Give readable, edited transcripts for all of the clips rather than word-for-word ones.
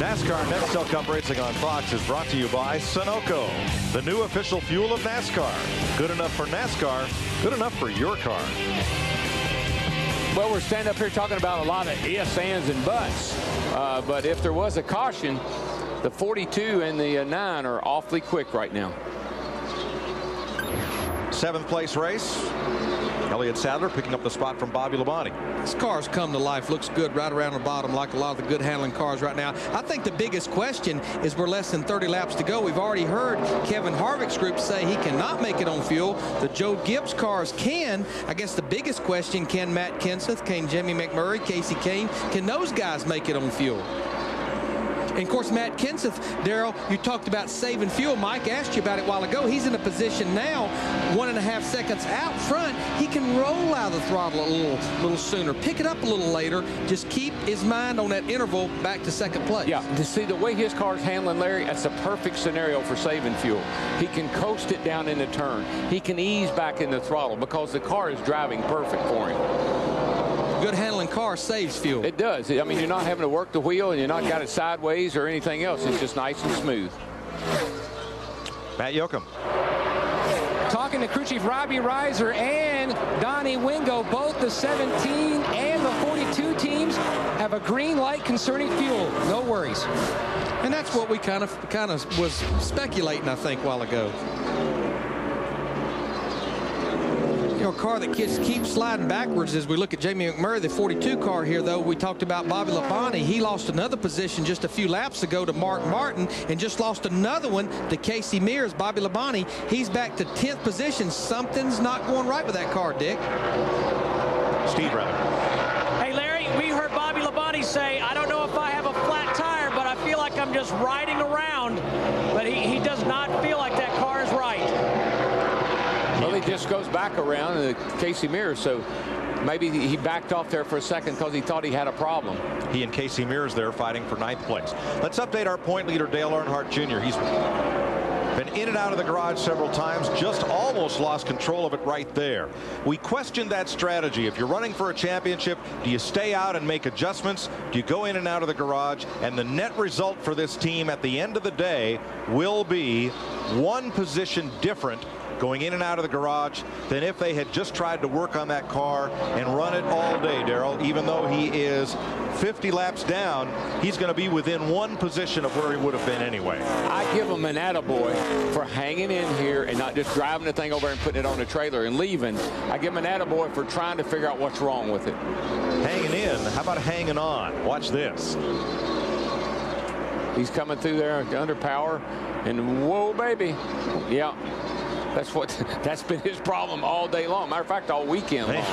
NASCAR Nextel Cup Racing on Fox is brought to you by Sunoco, the new official fuel of NASCAR. Good enough for NASCAR, good enough for your car. Well, we're standing up here talking about a lot of ifs, ands, and buts. But if there was a caution, the 42 and the 9 are awfully quick right now. 7th place race. Elliott Sadler picking up the spot from Bobby Labonte. This car's come to life. Looks good right around the bottom like a lot of the good handling cars right now. I think the biggest question is we're less than 30 laps to go. We've already heard Kevin Harvick's group say he cannot make it on fuel. The Joe Gibbs cars can. I guess the biggest question, can Matt Kenseth, can Jimmy McMurray, Casey Kane, can those guys make it on fuel? And, of course, Matt Kenseth, Darrell, you talked about saving fuel. Mike asked you about it a while ago. He's in a position now, 1.5 seconds out front. He can roll out of the throttle a little sooner, pick it up a little later, just keep his mind on that interval back to second place. Yeah, to see the way his car's handling, Larry, that's a perfect scenario for saving fuel. He can coast it down in the turn. He can ease back in the throttle because the car is driving perfect for him. Good handling car saves fuel. It does. I mean, you're not having to work the wheel, and you're not got it sideways or anything else. It's just nice and smooth. Matt Yoakum. Talking to crew chief Robbie Reiser and Donnie Wingo, both the 17 and the 42 teams have a green light concerning fuel. No worries. And that's what we kind of was speculating, I think, a while ago. You know, a car that keeps sliding backwards as we look at Jamie McMurray, the 42 car here, though. We talked about Bobby Labonte. He lost another position just a few laps ago to Mark Martin and just lost another one to Casey Mears. Bobby Labonte, he's back to 10th position. Something's not going right with that car, Dick. Steve Rather. Hey, Larry, we heard Bobby Labonte say, I don't know if I have a flat tire, but I feel like I'm just riding around. But he does not feel like that car is right. Well, he just goes back around Casey Mears, so maybe he backed off there for a second because he thought he had a problem. He and Casey Mears there fighting for 9th place. Let's update our point leader, Dale Earnhardt Jr. He's been in and out of the garage several times, just almost lost control of it right there. We questioned that strategy. If you're running for a championship, do you stay out and make adjustments? Do you go in and out of the garage? And the net result for this team at the end of the day will be one position different going in and out of the garage than if they had just tried to work on that car and run it all day, Darrell. Even though he is 50 laps down, he's going to be within one position of where he would have been anyway. I give him an attaboy for hanging in here and not just driving the thing over and putting it on the trailer and leaving. I give him an attaboy for trying to figure out what's wrong with it. Hanging in. How about hanging on? Watch this. He's coming through there under power, and whoa, baby. Yeah. That's been his problem all day long. Matter of fact, all weekend long.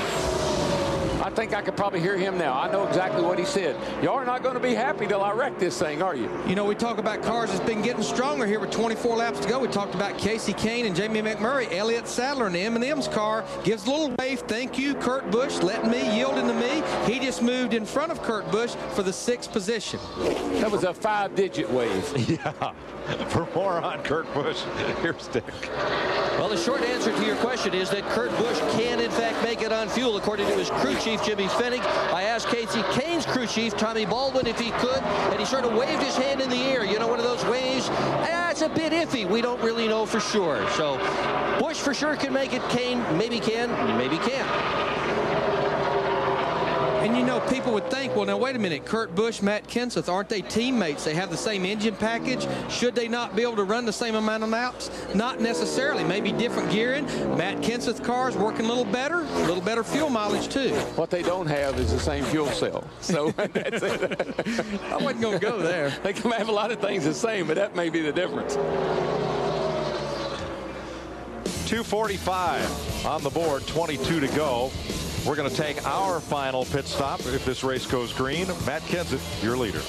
I think I could probably hear him now. I know exactly what he said. Y'all are not going to be happy till I wreck this thing, are you? You know, we talk about cars that's been getting stronger here with 24 laps to go. We talked about Casey Kane and Jamie McMurray. Elliott Sadler in the M&M's car gives a little wave. Thank you, Kurt Busch, letting me, yielding to me. He just moved in front of Kurt Busch for the 6th position. That was a 5-digit wave. Yeah. For more on Kurt Busch, here's Dick. Well, the short answer to your question is that Kurt Busch can, in fact, make it on fuel, according to his crew chief, Jimmy Fennig. I asked Casey Kane's crew chief, Tommy Baldwin, if he could, and he sort of waved his hand in the air. You know, one of those waves? It's a bit iffy. We don't really know for sure. So Busch for sure can make it. Kane maybe can, maybe can't. And, you know, people would think, well, now, wait a minute, Kurt Busch, Matt Kenseth, aren't they teammates? They have the same engine package. Should they not be able to run the same amount of laps? Not necessarily. Maybe different gearing. Matt Kenseth's car's working a little better fuel mileage, too. What they don't have is the same fuel cell. So that's it. I wasn't going to go there. They can have a lot of things the same, but that may be the difference. 2:45 on the board, 22 to go. We're going to take our final pit stop if this race goes green. Matt Kenseth, your leader.